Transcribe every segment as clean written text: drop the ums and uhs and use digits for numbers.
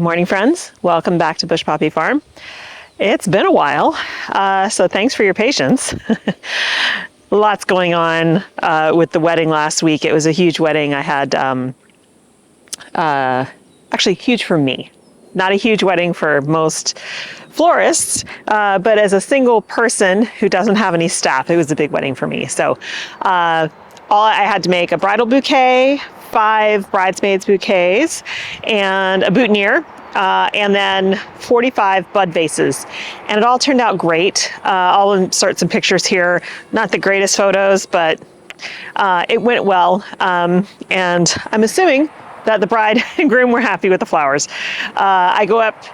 Good morning, friends. Welcome back to Bush Poppy Farm. It's been a while, so thanks for your patience. Lots going on with the wedding last week. It was a huge wedding. I had, actually huge for me. Not a huge wedding for most florists, but as a single person who doesn't have any staff, it was a big wedding for me. So I had to make a bridal bouquet, 5 bridesmaids bouquets, and a boutonniere, and then 45 bud vases. And it all turned out great. I'll insert some pictures here. Not the greatest photos, but it went well. And I'm assuming that the bride and groom were happy with the flowers. I go up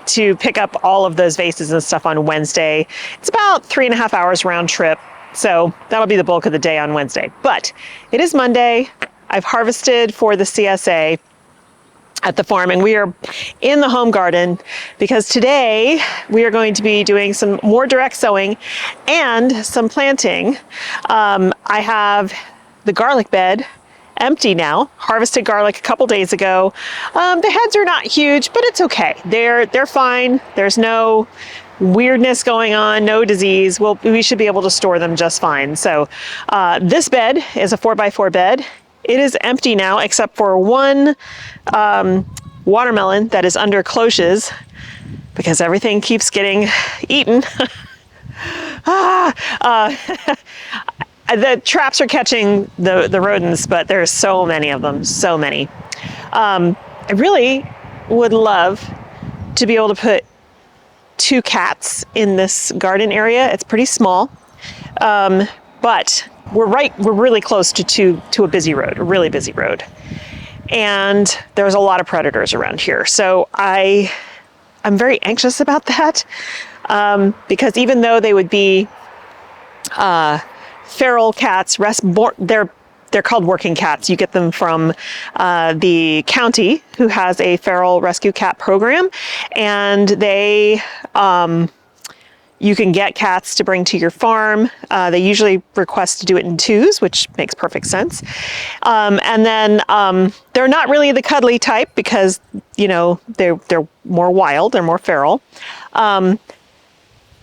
to pick up all of those vases and stuff on Wednesday. It's about 3.5 hours round trip. So that'll be the bulk of the day on Wednesday. But it is Monday. I've harvested for the CSA at the farm, and we are in the home garden because today we are going to be doing some more direct sowing and some planting. I have the garlic bed empty now. Harvested garlic a couple days ago. The heads are not huge, but it's okay. They're fine. There's no weirdness going on, no disease. We should be able to store them just fine. So this bed is a 4x4 bed. It is empty now except for one watermelon that is under cloches because everything keeps getting eaten. The traps are catching the rodents, but there's so many of them, so many. I really would love to be able to put 2 cats in this garden area. It's pretty small, but we're really close to a busy road, a really busy road. And there's a lot of predators around here. So I'm very anxious about that, because even though they would be feral cats, they're called working cats. You get them from the county, who has a feral rescue cat program, and you can get cats to bring to your farm. They usually request to do it in 2s, which makes perfect sense. And then they're not really the cuddly type because, you know, they're more wild, they're more feral.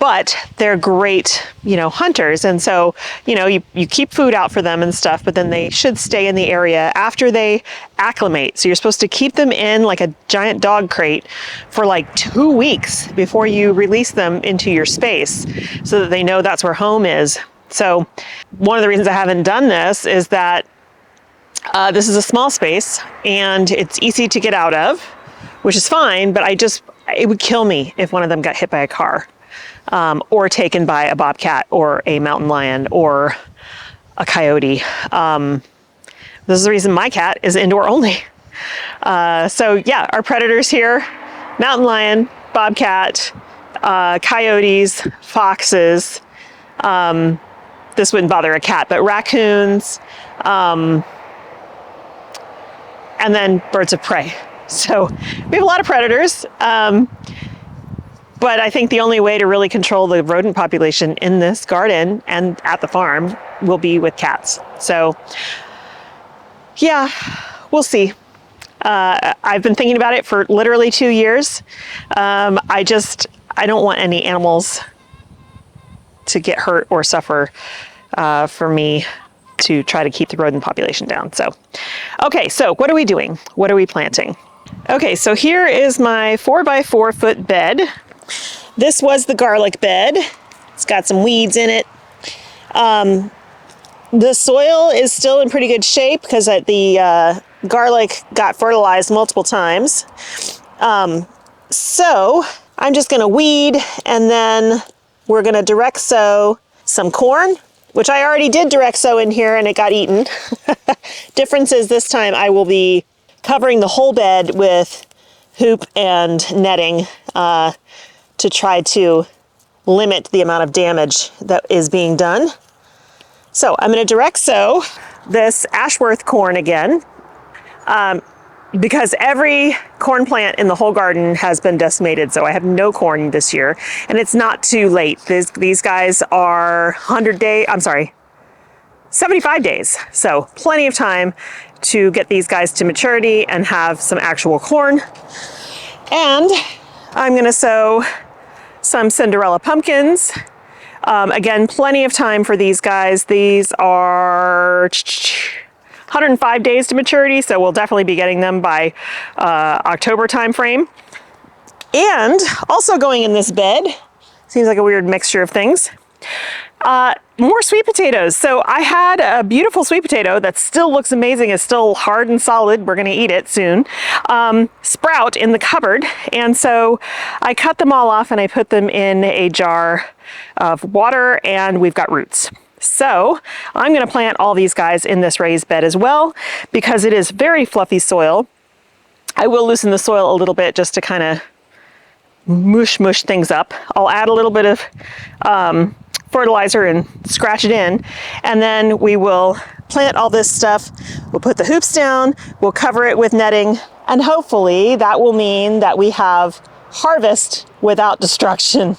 But they're great, you know, hunters. And so, you know, you keep food out for them and stuff, but then they should stay in the area after they acclimate. So you're supposed to keep them in like a giant dog crate for like 2 weeks before you release them into your space so that they know that's where home is. So one of the reasons I haven't done this is that this is a small space and it's easy to get out of, which is fine, but it would kill me if one of them got hit by a car. Or taken by a bobcat or a mountain lion or a coyote. This is the reason my cat is indoor only. So yeah, our predators here: mountain lion, bobcat, coyotes, foxes. This wouldn't bother a cat, but raccoons, and then birds of prey. So we have a lot of predators. But I think the only way to really control the rodent population in this garden and at the farm will be with cats. So yeah, we'll see. I've been thinking about it for literally 2 years. I don't want any animals to get hurt or suffer for me to try to keep the rodent population down. So, okay, so what are we doing? What are we planting? Okay, so here is my 4x4 foot bed. This was the garlic bed. It's got some weeds in it. The soil is still in pretty good shape because the garlic got fertilized multiple times. So I'm just gonna weed, and then we're gonna direct sow some corn, which I already did direct sow in here and it got eaten. Difference is this time I will be covering the whole bed with hoop and netting to try to limit the amount of damage that is being done. So I'm going to direct sow this Ashworth corn again, because every corn plant in the whole garden has been decimated. So I have no corn this year, and it's not too late. These guys are 75 days. So plenty of time to get these guys to maturity and have some actual corn. And I'm gonna sow some Cinderella pumpkins. Again, plenty of time for these guys. These are 105 days to maturity, so we'll definitely be getting them by October time frame. And also going in this bed, seems like a weird mixture of things, more sweet potatoes. So I had a beautiful sweet potato that still looks amazing. It's still hard and solid. We're gonna eat it soon. Sprout in the cupboard. And so I cut them all off and I put them in a jar of water, and we've got roots. So I'm gonna plant all these guys in this raised bed as well, because it is very fluffy soil. I will loosen the soil a little bit just to kind of mush things up. I'll add a little bit of fertilizer and scratch it in, and then we will plant all this stuff. We'll put the hoops down, we'll cover it with netting, and hopefully that will mean that we have harvest without destruction.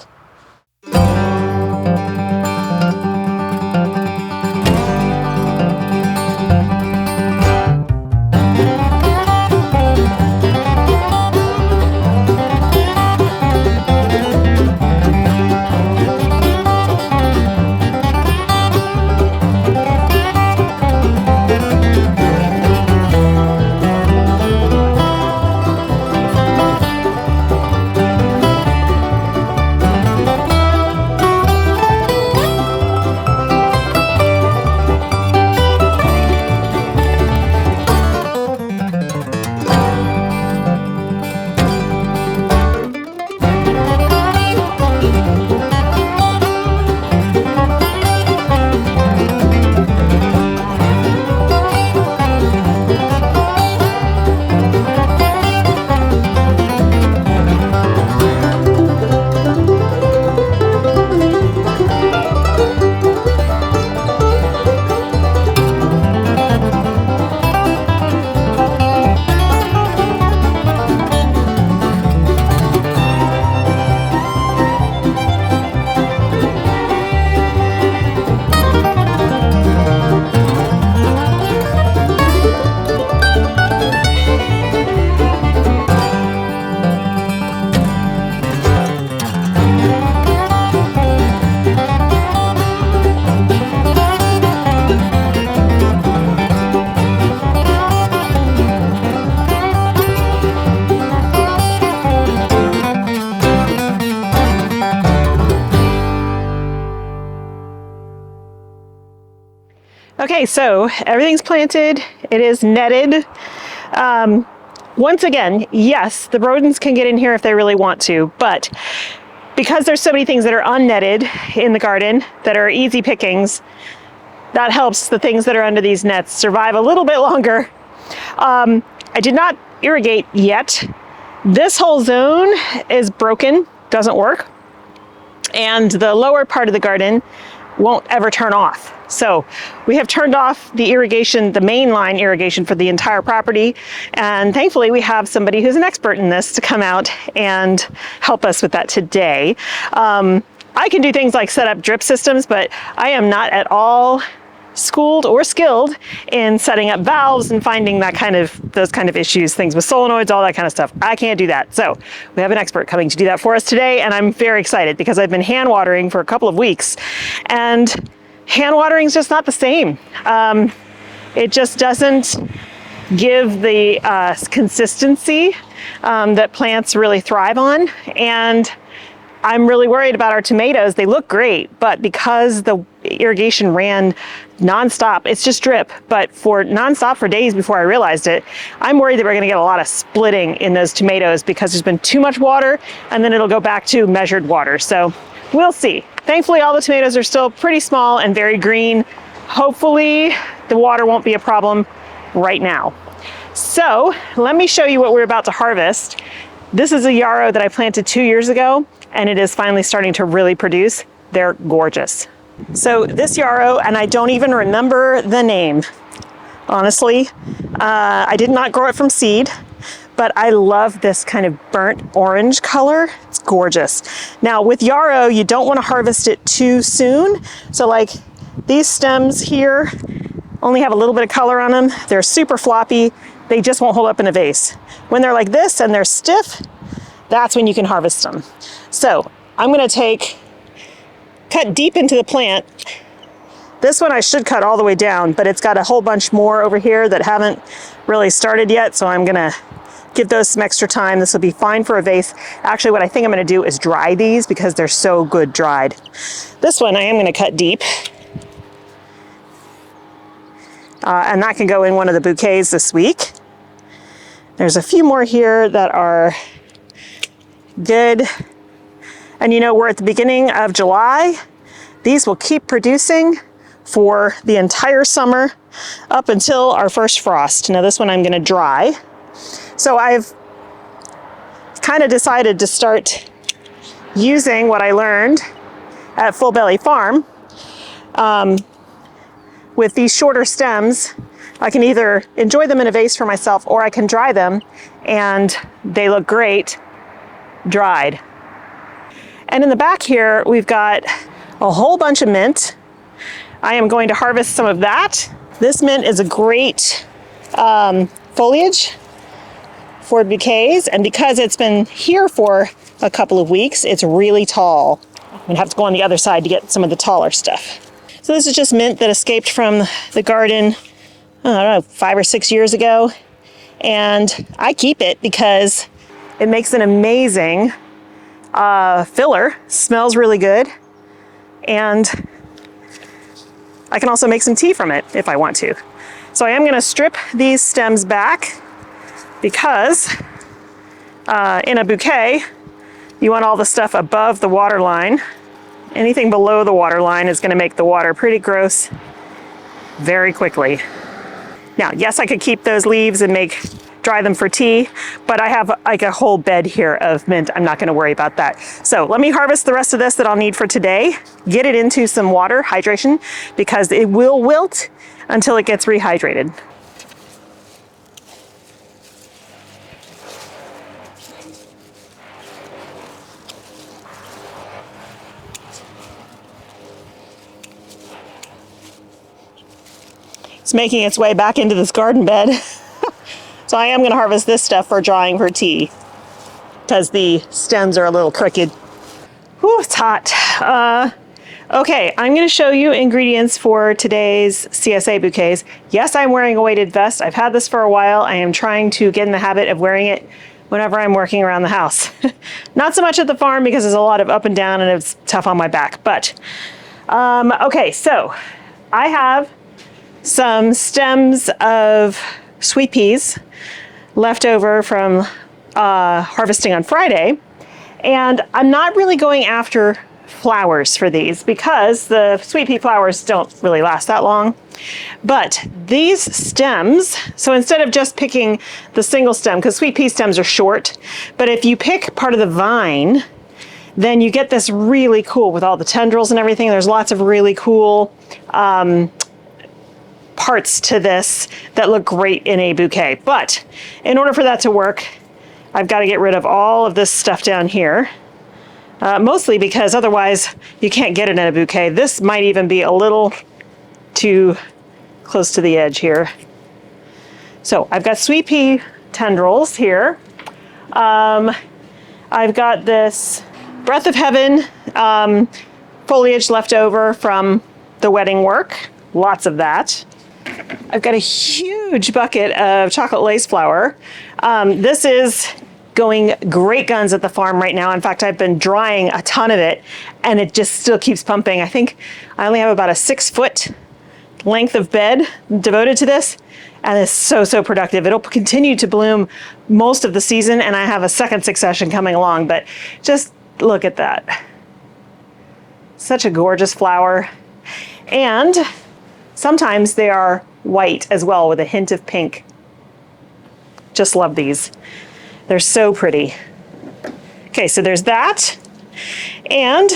Okay, so everything's planted, it is netted. Once again, yes, the rodents can get in here if they really want to, but because there's so many things that are unnetted in the garden that are easy pickings, that helps the things that are under these nets survive a little bit longer. I did not irrigate yet. This whole zone is broken, doesn't work, and the lower part of the garden won't ever turn off. So we have turned off the irrigation, the mainline irrigation for the entire property. And thankfully we have somebody who's an expert in this to come out and help us with that today. I can do things like set up drip systems, but I am not at all schooled or skilled in setting up valves and finding those kind of issues, things with solenoids, all that kind of stuff. I can't do that. So we have an expert coming to do that for us today, and I'm very excited because I've been hand watering for a couple of weeks, and hand watering is just not the same. It just doesn't give the consistency that plants really thrive on. And I'm really worried about our tomatoes. They look great, but because the irrigation ran nonstop, it's just drip, but for nonstop for days before I realized it, I'm worried that we're gonna get a lot of splitting in those tomatoes because there's been too much water, and then it'll go back to measured water. So we'll see. Thankfully, all the tomatoes are still pretty small and very green. Hopefully, the water won't be a problem right now. So let me show you what we're about to harvest. This is a yarrow that I planted 2 years ago, and it is finally starting to really produce. They're gorgeous. So this yarrow, and I don't even remember the name, honestly. I did not grow it from seed, but I love this kind of burnt orange color. It's gorgeous. Now with yarrow, you don't want to harvest it too soon. So like these stems here only have a little bit of color on them. They're super floppy. They just won't hold up in a vase. When they're like this and they're stiff, that's when you can harvest them. So I'm gonna cut deep into the plant. This one I should cut all the way down, but it's got a whole bunch more over here that haven't really started yet, so I'm gonna give those some extra time. This will be fine for a vase. Actually, what I think I'm gonna do is dry these because they're so good dried. This one I am gonna cut deep. And that can go in one of the bouquets this week. There's a few more here that are good. And you know, we're at the beginning of July. These will keep producing for the entire summer up until our first frost. Now this one I'm gonna dry. So I've kind of decided to start using what I learned at Full Belly Farm. With these shorter stems, I can either enjoy them in a vase for myself or I can dry them and they look great dried. And in the back here, we've got a whole bunch of mint. I am going to harvest some of that. This mint is a great foliage for bouquets, and because it's been here for a couple of weeks, it's really tall. I'm gonna have to go on the other side to get some of the taller stuff. So this is just mint that escaped from the garden, I don't know, 5 or 6 years ago. And I keep it because it makes an amazing filler, smells really good. And I can also make some tea from it if I want to. So I am gonna strip these stems back because in a bouquet, you want all the stuff above the water line. Anything below the water line is gonna make the water pretty gross very quickly. Now, yes, I could keep those leaves and dry them for tea, but I have like a whole bed here of mint. I'm not gonna worry about that. So let me harvest the rest of this that I'll need for today, get it into some water, hydration, because it will wilt until it gets rehydrated. It's making its way back into this garden bed. So I am gonna harvest this stuff for drying for tea because the stems are a little crooked. Whew, it's hot. Okay, I'm gonna show you ingredients for today's CSA bouquets. Yes, I'm wearing a weighted vest. I've had this for a while. I am trying to get in the habit of wearing it whenever I'm working around the house. Not so much at the farm because there's a lot of up and down and it's tough on my back, but okay, so I have some stems of sweet peas left over from harvesting on Friday. And I'm not really going after flowers for these because the sweet pea flowers don't really last that long. But these stems, so instead of just picking the single stem, because sweet pea stems are short, but if you pick part of the vine, then you get this really cool, with all the tendrils and everything, there's lots of really cool parts to this that look great in a bouquet. But in order for that to work, I've got to get rid of all of this stuff down here. Mostly because otherwise you can't get it in a bouquet. This might even be a little too close to the edge here. So I've got sweet pea tendrils here. I've got this Breath of Heaven foliage left over from the wedding work. Lots of that. I've got a huge bucket of chocolate lace flour. This is going great guns at the farm right now. In fact, I've been drying a ton of it and it just still keeps pumping. I think I only have about a 6-foot length of bed devoted to this, and it's so productive. It'll continue to bloom most of the season, and I have a second succession coming along, but just look at that. Such a gorgeous flower. And sometimes they are white as well with a hint of pink. Just love these. They're so pretty. Okay, so there's that. And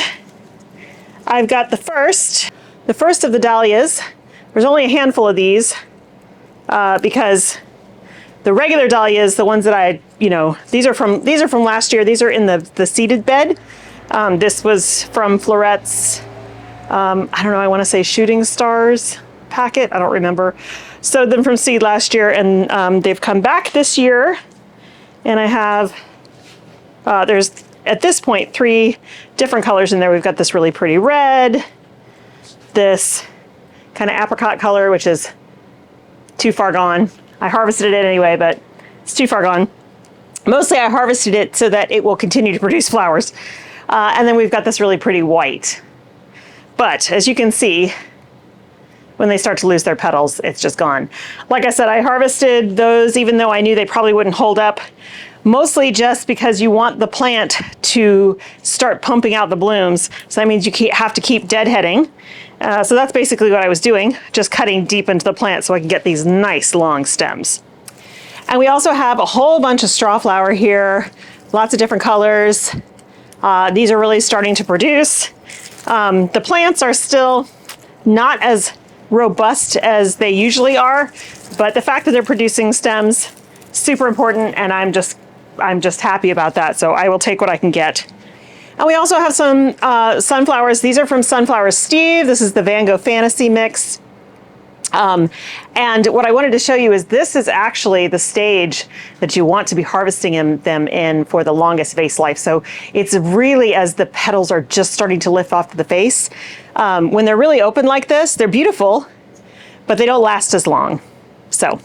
I've got the first of the dahlias. There's only a handful of these because the regular dahlias, the ones that these are from last year. These are in the seeded bed. This was from Florette's, I don't know, I want to say Shooting Stars packet. I don't remember. Sowed them from seed last year, and they've come back this year. And I have There's, at this point, 3 different colors in there. We've got this really pretty red, this kind of apricot color, which is too far gone. I harvested it anyway, but it's too far gone. Mostly I harvested it so that it will continue to produce flowers. And then we've got this really pretty white. But as you can see, when they start to lose their petals, it's just gone. Like I said, I harvested those even though I knew they probably wouldn't hold up, mostly just because you want the plant to start pumping out the blooms. So that means you have to keep deadheading. So that's basically what I was doing, just cutting deep into the plant so I can get these nice long stems. And we also have a whole bunch of straw flower here, lots of different colors. These are really starting to produce. The plants are still not as robust as they usually are, but the fact that they're producing stems, super important, and I'm just happy about that. So I will take what I can get. And we also have some sunflowers. These are from Sunflower Steve. This is the Van Gogh Fantasy Mix. And what I wanted to show you is this is actually the stage that you want to be harvesting them in for the longest vase life. So it's really as the petals are just starting to lift off the vase. When they're really open like this, they're beautiful, but they don't last as long. So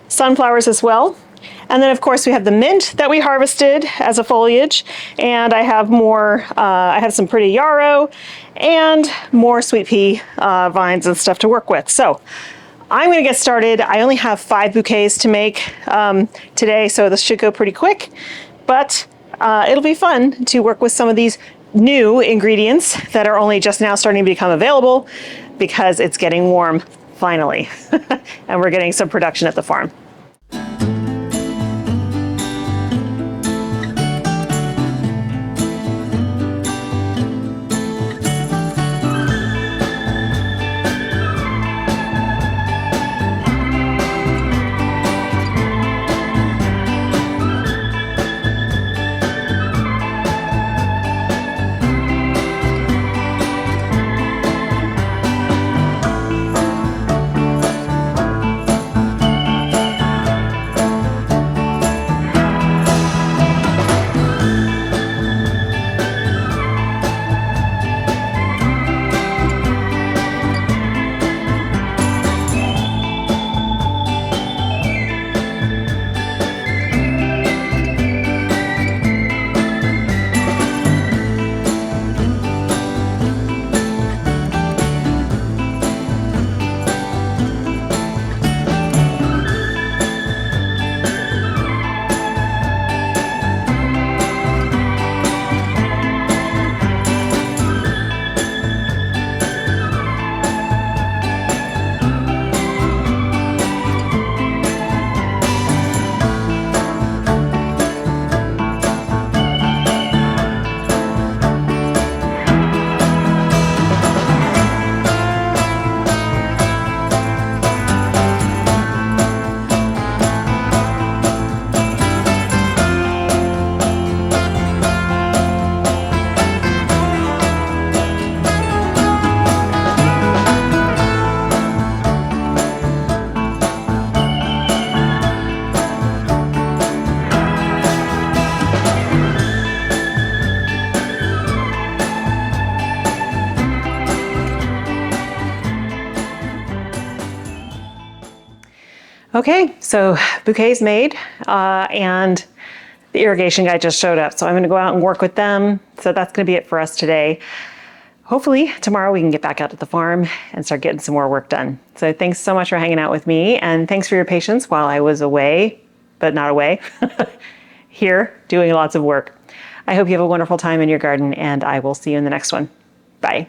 sunflowers as well. And then of course we have the mint that we harvested as a foliage, and I have more, I have some pretty yarrow and more sweet pea vines and stuff to work with. So I'm gonna get started. I only have 5 bouquets to make today, so this should go pretty quick, but it'll be fun to work with some of these new ingredients that are only just now starting to become available because it's getting warm finally, and we're getting some production at the farm. Okay, so bouquets made, and the irrigation guy just showed up. So I'm gonna go out and work with them. So that's gonna be it for us today. Hopefully tomorrow we can get back out to the farm and start getting some more work done. So thanks so much for hanging out with me, and thanks for your patience while I was away, but not away, here doing lots of work. I hope you have a wonderful time in your garden, and I will see you in the next one. Bye.